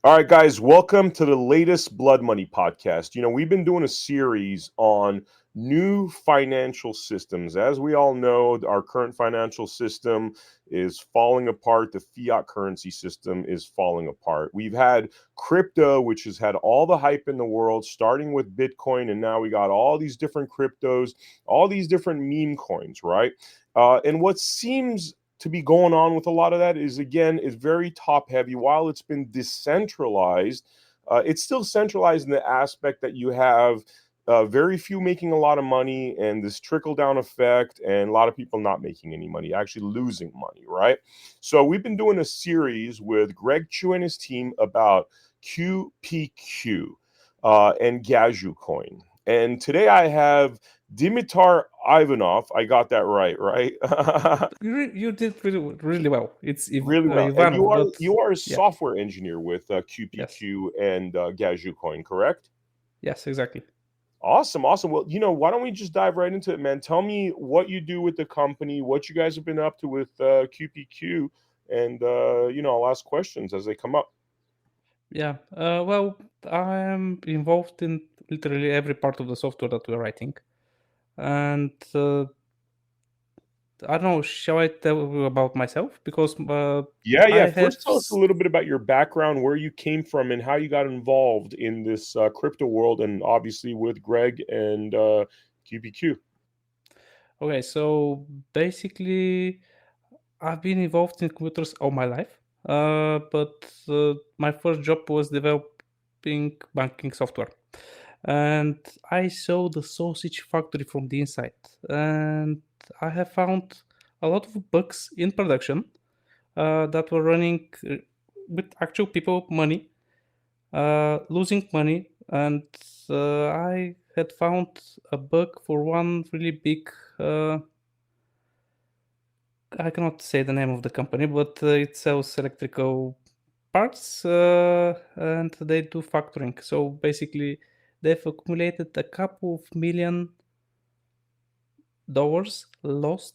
All right, guys, welcome to the latest Blood Money podcast. We've been doing a series on new financial systems. As we all know, our current financial system is falling apart. The fiat currency system is falling apart. We've had crypto, which has had all the hype in the world, starting with Bitcoin, and now we got all these different cryptos, all these different meme coins, right? And what seems to be going on with a lot of that is, again, is very top heavy. While it's been decentralized, it's still centralized in the aspect that you have very few making a lot of money and this trickle down effect, and a lot of people not making any money, actually losing money, right? So we've been doing a series with Greg Chu and his team about QPQ and Gaju coin. And today I have Dimitar Ivanov. I got that right? You did really well. It's Really well. And Ivanov, but you are a yeah, software engineer with yes, QPQ and Gaju Coin, correct? yes, exactly. Awesome, awesome. Well, why don't we just dive right into it, man? Tell me what you do with the company, what you guys have been up to with QPQ, and I'll ask questions as they come up. Yeah. Well, I'm involved in literally every part of the software that we're writing, and I don't know. Shall I tell you about myself? Because Yeah. I have First, tell us a little bit about your background, where you came from, and how you got involved in this crypto world, and obviously with Greg and QPQ. Okay. So basically, I've been involved in computers all my life, but my first job was developing banking software, and I saw the sausage factory from the inside, and I have found a lot of bugs in production that were running with actual people money, losing money, and I had found a bug for one really big. I cannot say the name of the company, but it sells electrical parts and they do factoring. So basically, they've accumulated a couple of $1 million lost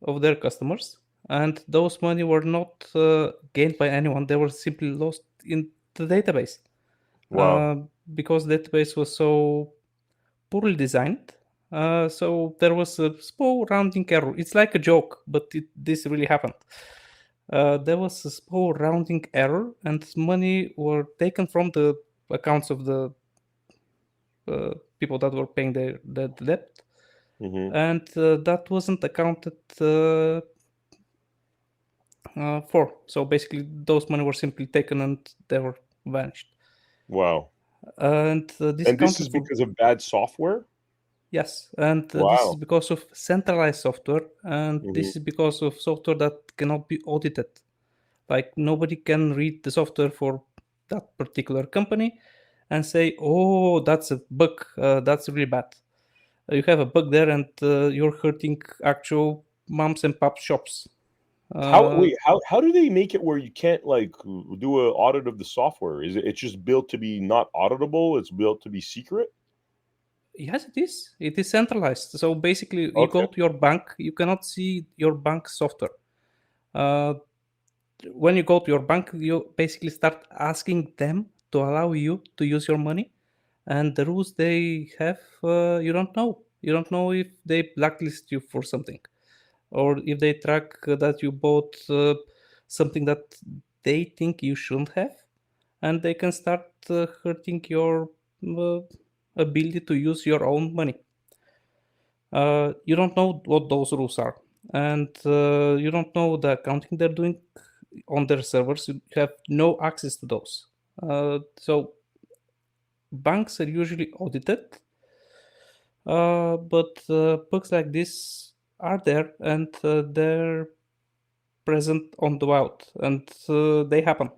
of their customers, and those money were not gained by anyone. They were simply lost in the database Wow. because the database was so poorly designed. So there was a small rounding error. It's like a joke, but this really happened. There was a small rounding error, and money were taken from the accounts of the people that were paying the debt, Hmm. and that wasn't accounted for. So basically, those money were simply taken and they were vanished. Wow. And this And this is accounted for. because of bad software? Yes, and this is Wow. because of centralized software, and Hmm. this is because of software that cannot be audited. Like nobody can read the software for that particular company and say, "Oh, that's a bug. That's really bad. You have a bug there, and you're hurting actual moms and pop shops." How Uh, wait, how do they make it where you can't like do a audit of the software? Is it's just built to be not auditable? It's built to be secret? yes, it is. It is centralized. So basically, you Okay. go to your bank, you cannot see your bank software. Uh, when you go to your bank, you basically start asking them to allow you to use your money, and the rules they have, you don't know. You don't know if they blacklist you for something, or if they track that you bought something that they think you shouldn't have, and they can start hurting your uh, ability to use your own money. You don't know what those rules are, and you don't know the accounting they're doing on their servers. You have no access to those. So banks are usually audited, but bugs like this are there, and they're present on the wild, and they happen.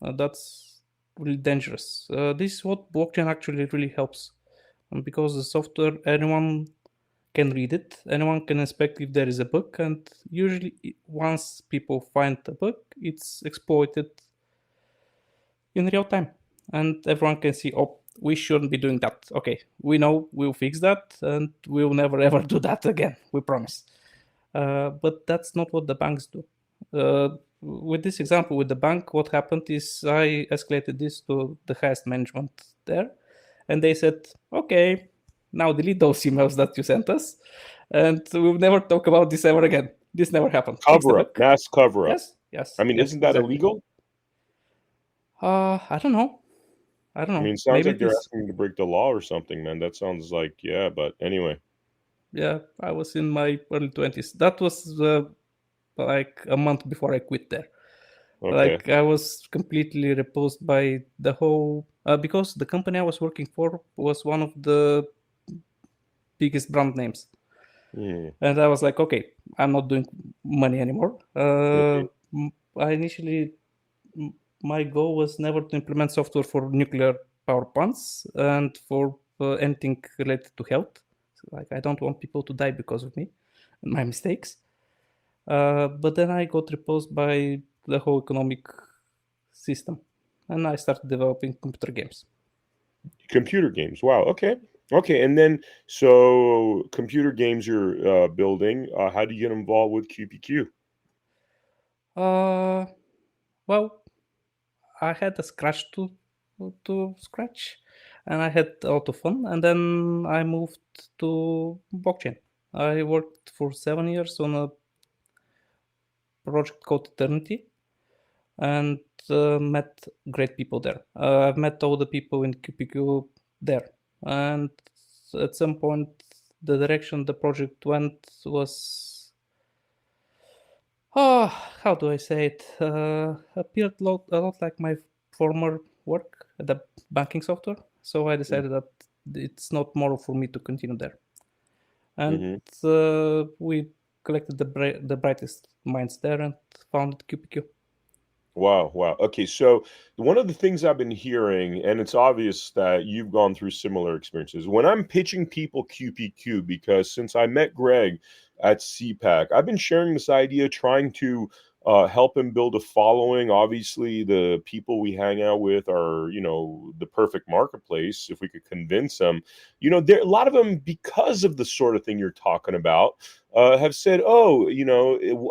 That's really dangerous. This is what blockchain actually really helps, because the software, anyone can read it, anyone can inspect if there is a bug, and usually once people find the bug, it's exploited in real time, and everyone can see, oh, we shouldn't be doing that. Okay, we know, we'll fix that, and we'll never ever do that again, we promise. But that's not what the banks do. with this example with the bank, what happened is I escalated this to the highest management there, and they said, "Okay, now delete those emails that you sent us, and we'll never talk about this ever again. This never happened. Fix the Cover up, bug." mass cover up. Yes, yes, I mean, yes, isn't that exactly. illegal? I don't know. I don't I know. mean, it sounds Maybe like it they're is. asking you to break the law or something, man. That sounds like, yeah, but anyway. Yeah, I was in my early 20s. That was like a month before I quit there. Okay. Like I was completely repulsed by the whole because the company I was working for was one of the biggest brand names, Hmm. and I was like, okay, I'm not doing money anymore. Okay. I initially my goal was never to implement software for nuclear power plants and for anything related to health. So, like I don't want people to die because of me and my mistakes. But then I got repulsed by the whole economic system, and I started developing computer games. Computer games. Wow. Okay. Okay. And then, so computer games you're building. How do you get involved with QPQ? Uh, well, I had a scratch to scratch, and I had a lot of fun. And then I moved to blockchain. I worked for 7 years on a project called Eternity, and met great people there. I've met all the people in QPQ there, and at some point, the direction the project went was, oh, how do I say it? Appeared a lot like my former work at the banking software. So I decided that it's not moral for me to continue there, and Mm-hmm. we collected the brightest minds there and founded QPQ. Wow, wow. Okay, so one of the things I've been hearing, and it's obvious that you've gone through similar experiences. When I'm pitching people QPQ, because since I met Greg at CPAC, I've been sharing this idea, trying to help him build a following. Obviously, the people we hang out with are, the perfect marketplace. If we could convince them, there a lot of them, because of the sort of thing you're talking about, have said, "Oh,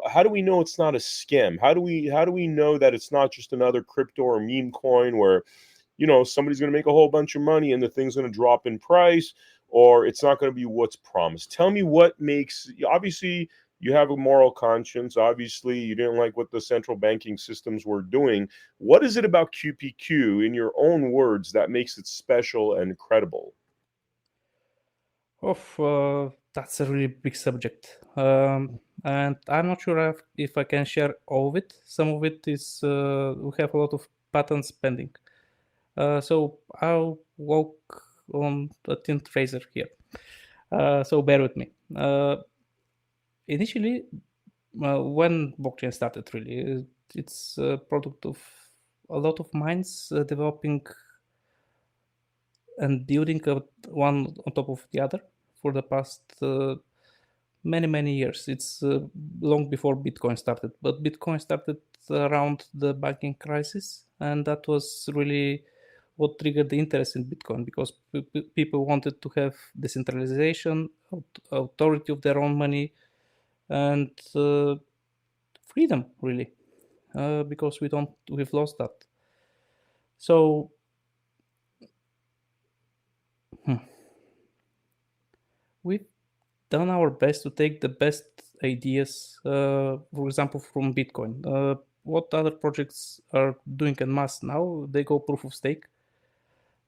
how do we know it's not a scam? How do we know that it's not just another crypto or meme coin where somebody's going to make a whole bunch of money and the thing's going to drop in price, or it's not going to be what's promised?" Tell me what makes. Obviously, you have a moral conscience. Obviously, you didn't like what the central banking systems were doing. What is it about QPQ, in your own words, that makes it special and credible? That's a really big subject, and I'm not sure if I can share all of it. Some of it is we have a lot of patents pending, so I'll walk on a thin razor here. So bear with me. Initially, when blockchain started, really, it's a product of a lot of minds developing and building one on top of the other for the past many years. It's long before Bitcoin started, but Bitcoin started around the banking crisis, and that was really what triggered the interest in Bitcoin, because people wanted to have decentralization, authority of their own money, and freedom, really, because we've lost that. So we've done our best to take the best ideas, for example, from Bitcoin. What other projects are doing en masse now? They go proof of stake,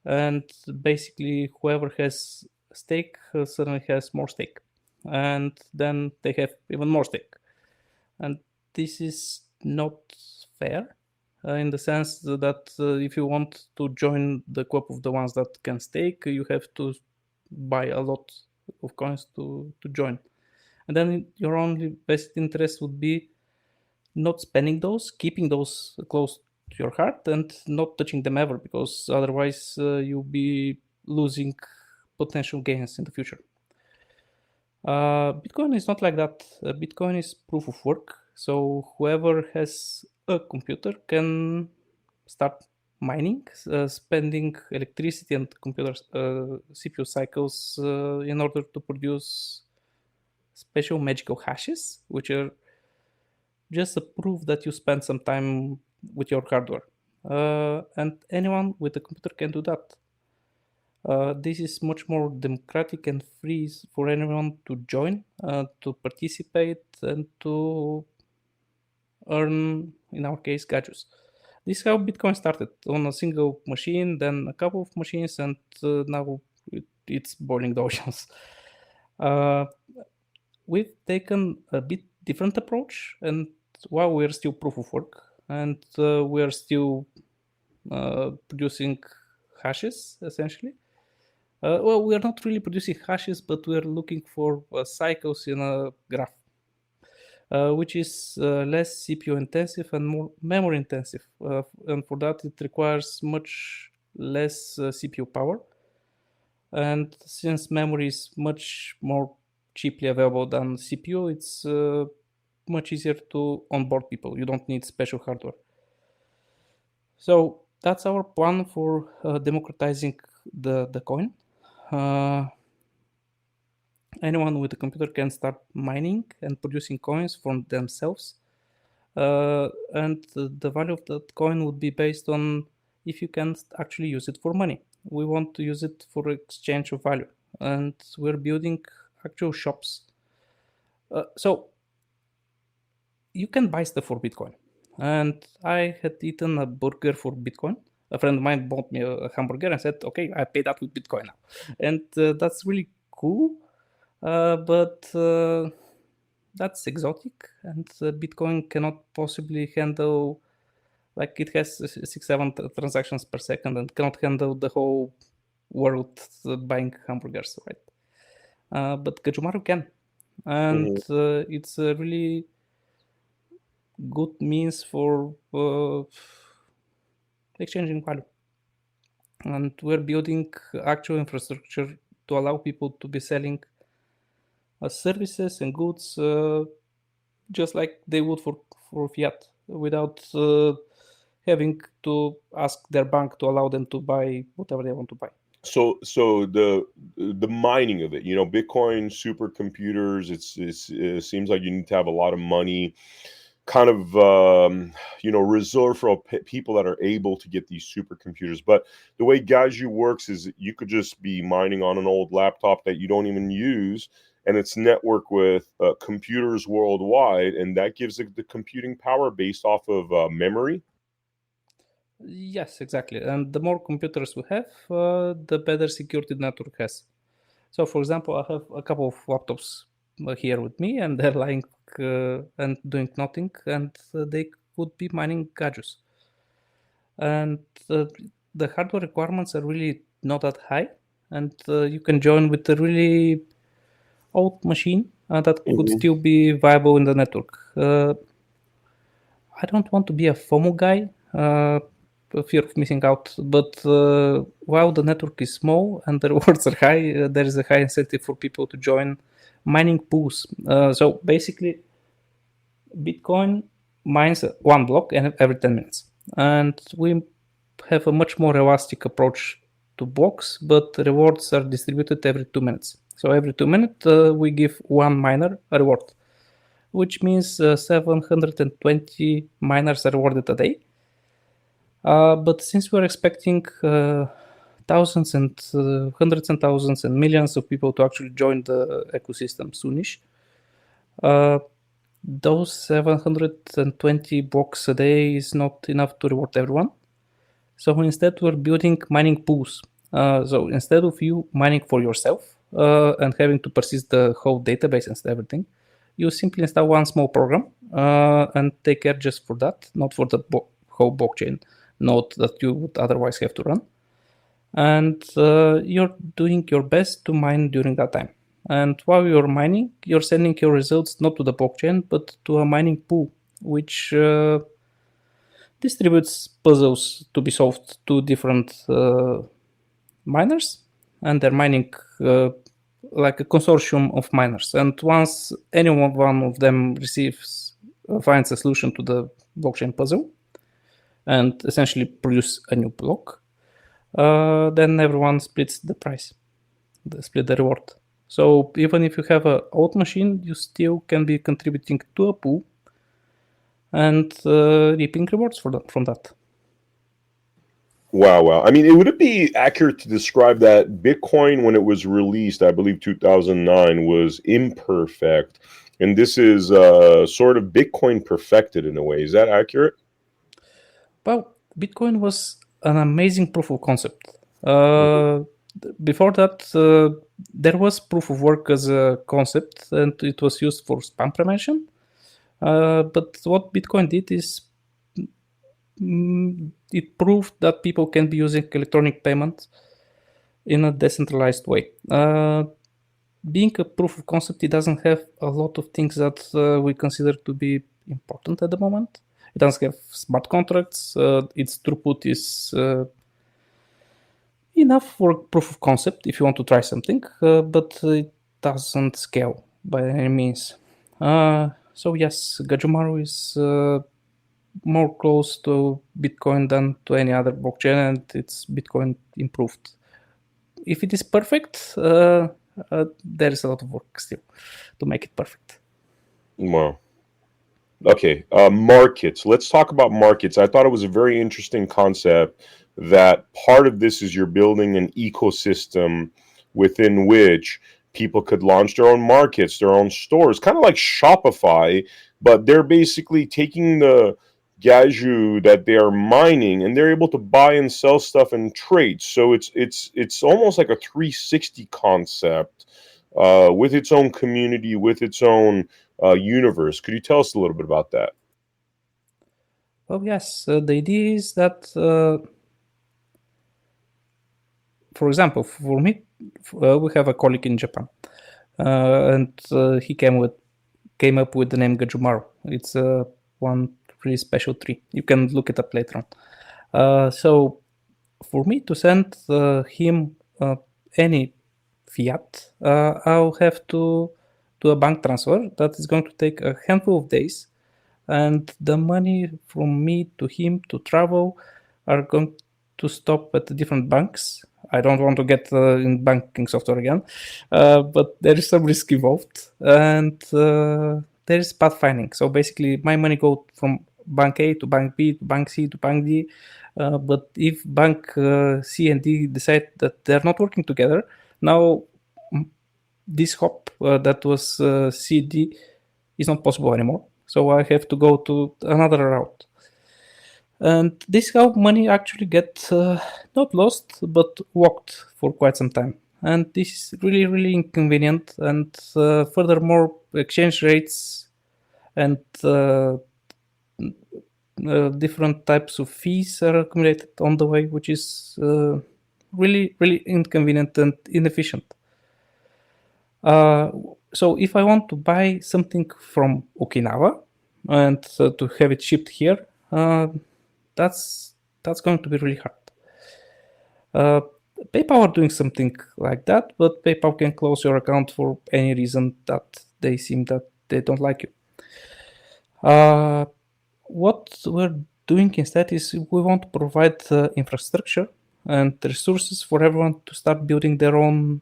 and basically, whoever has stake suddenly has more stake, and then they have even more stake. And this is not fair, in the sense that if you want to join the club of the ones that can stake, you have to buy a lot of coins to join. And then your only best interest would be not spending those, keeping those close to your heart, and not touching them ever, because otherwise you'll be losing potential gains in the future. Bitcoin is not like that. Bitcoin is proof of work. So whoever has a computer can start mining, spending electricity and computer CPU cycles in order to produce special magical hashes, which are just a proof that you spent some time with your hardware. And anyone with a computer can do that. This is much more democratic and free for anyone to join, to participate, and to earn, in our case, gadgets. This is how Bitcoin started on a single machine, then a couple of machines, and now it's boiling the oceans. Uh, we've taken a bit different approach, and while we're still proof of work, and we're still producing hashes essentially. Well, we are not really producing hashes, but we are looking for cycles in a graph, which is less CPU intensive and more memory intensive. And for that, it requires much less CPU power. And since memory is much more cheaply available than CPU, it's much easier to onboard people. You don't need special hardware. So that's our plan for democratizing the coin. Anyone with a computer can start mining and producing coins from themselves. And the value of that coin would be based on if you can actually use it for money. We want to use it for exchange of value, and we're building actual shops. So you can buy stuff for Bitcoin. And I had eaten a burger for Bitcoin. A friend of mine bought me a hamburger and said, "Okay, I pay that with Bitcoin now," and that's really cool. But that's exotic, and Bitcoin cannot possibly handle, like, it has 6-7 transactions per second and cannot handle the whole world buying hamburgers, right? But Gajumaru can, and it's a really good means for exchanging value. And we're building actual infrastructure to allow people to be selling services and goods just like they would for fiat, without having to ask their bank to allow them to buy whatever they want to buy. So the mining of it, Bitcoin supercomputers, it seems like you need to have a lot of money, kind of reserved for people that are able to get these supercomputers. But the way Gaju works is you could just be mining on an old laptop that you don't even use, and it's networked with computers worldwide, and that gives it the computing power based off of memory. Yes, exactly. And the more computers we have, the better security the network has. So, for example, I have a couple of laptops here with me, and they're lying and doing nothing, and they could be mining gadgets. And the hardware requirements are really not that high, and you can join with a really old machine that could still be viable in the network. I don't want to be a FOMO guy, fear of missing out, but while the network is small and the rewards are high, there is a high incentive for people to join mining pools. So basically, Bitcoin mines one block every 10 minutes. And we have a much more elastic approach to blocks, but rewards are distributed every 2 minutes. So every 2 minutes, we give one miner a reward, which means 720 miners are rewarded a day. But since we're expecting thousands and hundreds and thousands and millions of people to actually join the ecosystem soonish, those 720 blocks a day is not enough to reward everyone. So instead, we're building mining pools. So instead of you mining for yourself and having to persist the whole database and everything, you simply install one small program and take care just for that, not for the whole blockchain node that you would otherwise have to run. And you're doing your best to mine during that time. And while you're mining, you're sending your results not to the blockchain, but to a mining pool, which distributes puzzles to be solved to different miners, and they're mining like a consortium of miners. And once any one of them finds a solution to the blockchain puzzle and essentially produce a new block, then everyone splits the price, split the reward. So even if you have an old machine, you still can be contributing to a pool and reaping rewards from that. Wow, wow. I mean, would it be accurate to describe that Bitcoin, when it was released, I believe 2009, was imperfect, and this is sort of Bitcoin perfected in a way? Is that accurate? Well, Bitcoin was an amazing proof of concept. Mhm. Before that, there was proof of work as a concept, and it was used for spam prevention. But what Bitcoin did is it proved that people can be using electronic payments in a decentralized way. Being a proof of concept, it doesn't have a lot of things that we consider to be important at the moment. It doesn't have smart contracts. Its throughput is enough for proof of concept if you want to try something, but it doesn't scale by any means. So yes, Gajumaru is more close to Bitcoin than to any other blockchain, and it's Bitcoin improved. If it is perfect, there is a lot of work still to make it perfect. Wow. Okay, markets. Let's talk about markets. I thought it was a very interesting concept that part of this is you're building an ecosystem within which people could launch their own markets, their own stores, kind of like Shopify, but they're basically taking the Gaju that they are mining and they're able to buy and sell stuff and trade. So it's almost like a 360 concept with its own community, with its own universe. Could you tell us a little bit about that? Oh yes, the idea is that, for example, for me, we have a colleague in Japan, and he came up with the name Gajumaru. It's one really special tree. You can look it up later on. So for me to send him any fiat, I'll have to do a bank transfer that is going to take a handful of days, and the money from me to him to travel are going to stop at the different banks. I don't want to get in banking software again, but there is some risk involved, and there is pathfinding. So basically, my money goes from bank A to bank B to bank C to bank D. But if bank C and D decide that they're not working together, now this hop that was CD is not possible anymore. So I have to go to another route. And this how money actually get not lost but walked for quite some time. And this is really, really inconvenient. And furthermore, exchange rates and different types of fees are accumulated on the way, which is really, really inconvenient and inefficient. Uh, so if I want to buy something from Okinawa and to have it shipped here, that's going to be really hard. Uh, PayPal are doing something like that, but PayPal can close your account for any reason that they seem that they don't like you. What we're doing instead is we want to provide infrastructure and resources for everyone to start building their own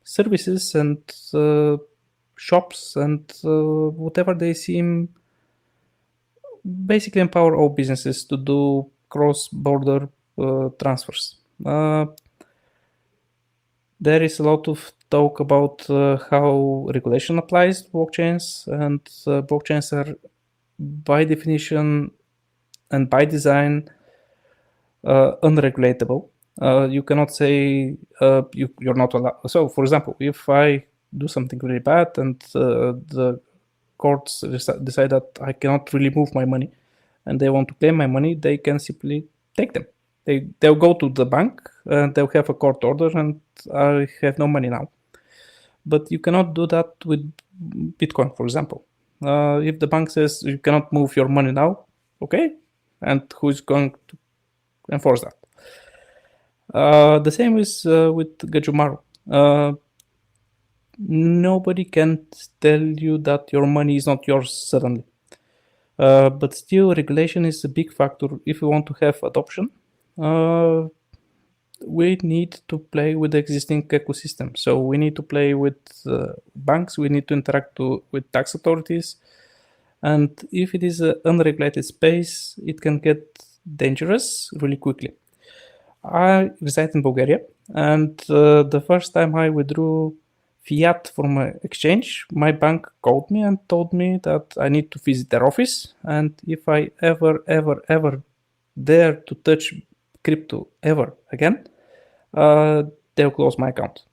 services and shops and whatever they seem, basically empower all businesses to do cross-border transfers. There is a lot of talk about how regulation applies to blockchains, and blockchains are by definition and by design unregulatable. You cannot say you're not allowed. So, for example, if I do something really bad and the courts decide that I cannot really move my money and they want to claim my money, they can simply take them. They'll go to the bank and they'll have a court order and I have no money now. But you cannot do that with Bitcoin, for example. If the bank says you cannot move your money now, okay, and who's going to enforce that? The same is with Gajumaru. Nobody can tell you that your money is not yours suddenly. But still, regulation is a big factor if we want to have adoption. We need to play with the existing ecosystem. So we need to play with banks, we need to interact with tax authorities, And if it is an unregulated space, it can get dangerous really quickly. I reside in Bulgaria, and the first time I withdrew fiat from my exchange, my bank called me and told me that I need to visit their office, and if I ever dare to touch crypto ever again, uh, they'll close my account.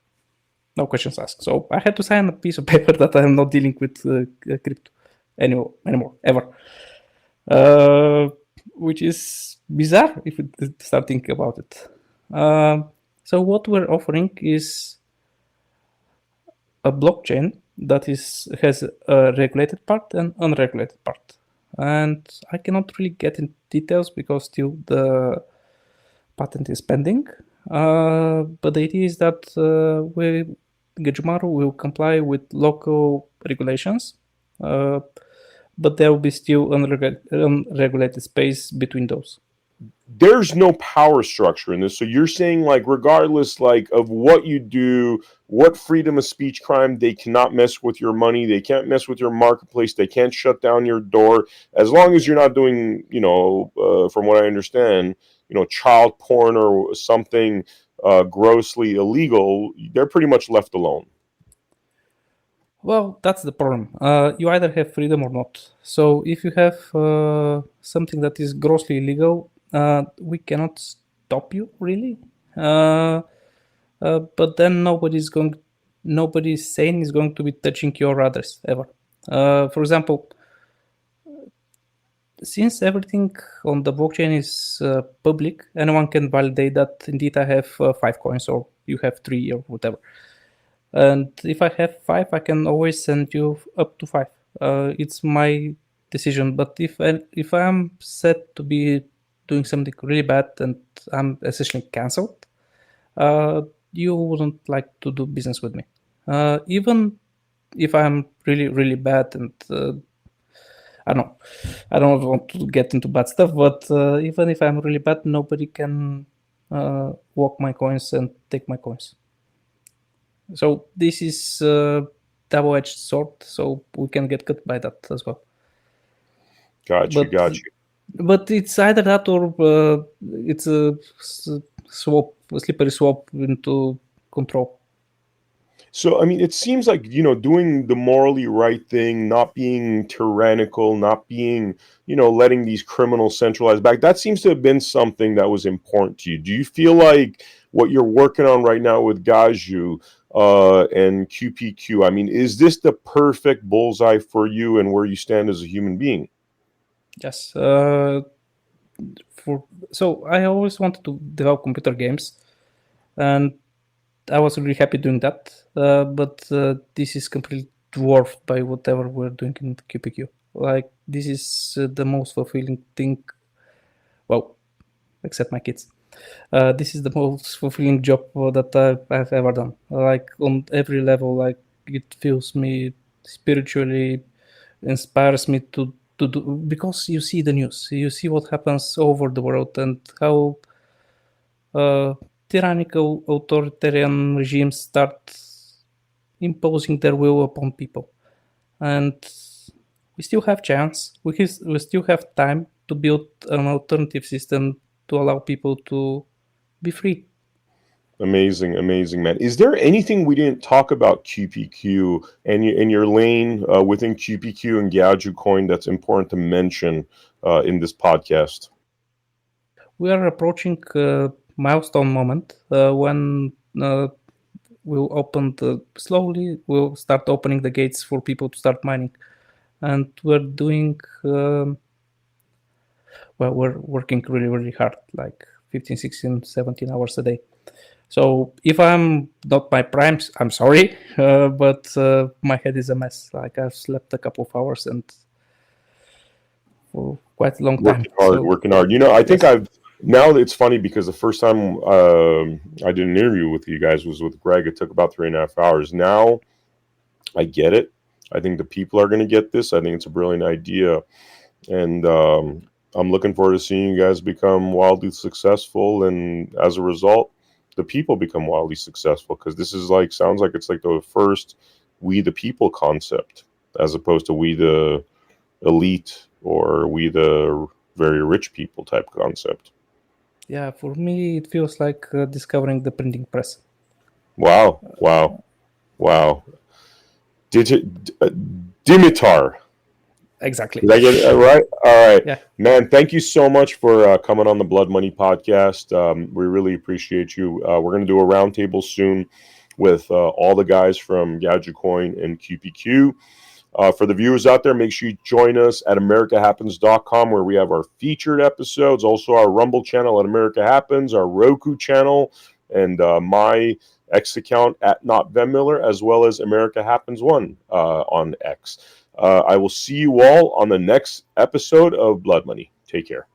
No questions asked. So I had to sign a piece of paper that I am not dealing with crypto anymore, ever. Uh, which is bizarre if you start thinking about it. So what we're offering is a blockchain that has a regulated part and unregulated part. And I cannot really get in details because still the patent is pending. But the idea is that Gajumaru will comply with local regulations, but there will be still unregulated space between those. There's no power structure in this. So you're saying, like, regardless, like, of what you do, what freedom of speech crime, they cannot mess with your money, they can't mess with your marketplace, they can't shut down your door, as long as you're not doing, from what I understand, child porn or something grossly illegal, they're pretty much left alone. Well, that's the problem. You either have freedom or not. So if you have something that is grossly illegal, we cannot stop you really. But then nobody sane is going to be touching your address ever. For example, since everything on the blockchain is public, anyone can validate that indeed I have 5 coins or you have 3 or whatever. And if I have 5, I can always send you up to 5. It's my decision. But if I'm set to be doing something really bad and I'm essentially cancelled, you wouldn't like to do business with me. Even if I'm really, really bad and I don't want to get into bad stuff, but even if I'm really bad, nobody can walk my coins and take my coins. So this is a double-edged sword, so we can get cut by that as well. Got you. But it's either that or it's a slippery swap into control. So, I mean, it seems like, doing the morally right thing, not being tyrannical, not being, letting these criminals centralize back, that seems to have been something that was important to you. Do you feel like what you're working on right now with Gaju and QPQ, I mean, is this the perfect bullseye for you and where you stand as a human being? Yes. So I always wanted to develop computer games, and I was really happy doing that. But this is completely dwarfed by whatever we're doing in QPQ. Like, this is the most fulfilling thing. Well, except my kids. This is the most fulfilling job that I've ever done. Like, on every level, like, it fills me spiritually, inspires me to do, because you see the news, you see what happens over the world and how tyrannical authoritarian regimes start imposing their will upon people. And we still have chance, we still have time to build an alternative system to allow people to be free. Amazing, man. Is there anything we didn't talk about QPQ and your lane within QPQ and Gaju Coin that's important to mention in this podcast? We are approaching a milestone moment when we'll start opening the gates for people to start mining. And we're doing, we're working really, really hard, like 15, 16, 17 hours a day. So if I'm not my primes, I'm sorry, but my head is a mess. Like, I've slept a couple of hours and for quite a long time. Working hard. I think now it's funny because the first time I did an interview with you guys was with Greg. It took about 3.5 hours. Now I get it. I think the people are going to get this. I think it's a brilliant idea. And I'm looking forward to seeing you guys become wildly successful. And as a result, the people become wildly successful, because this is sounds like it's like the first we the people concept, as opposed to we the elite or are we the very rich people type concept? Yeah, for me, it feels like discovering the printing press. Wow, wow, wow. Dimitar. Exactly. Did I get it right? All right. Yeah. Man, thank you so much for coming on the Blood Money podcast. We really appreciate you. We're going to do a roundtable soon with all the guys from GadgetCoin and QPQ. For the viewers out there, make sure you join us at AmericaHappens.com, where we have our featured episodes, also our Rumble channel at America Happens, our Roku channel, and my X account at Not Van Miller, as well as America Happens 1 on X. I will see you all on the next episode of Blood Money. Take care.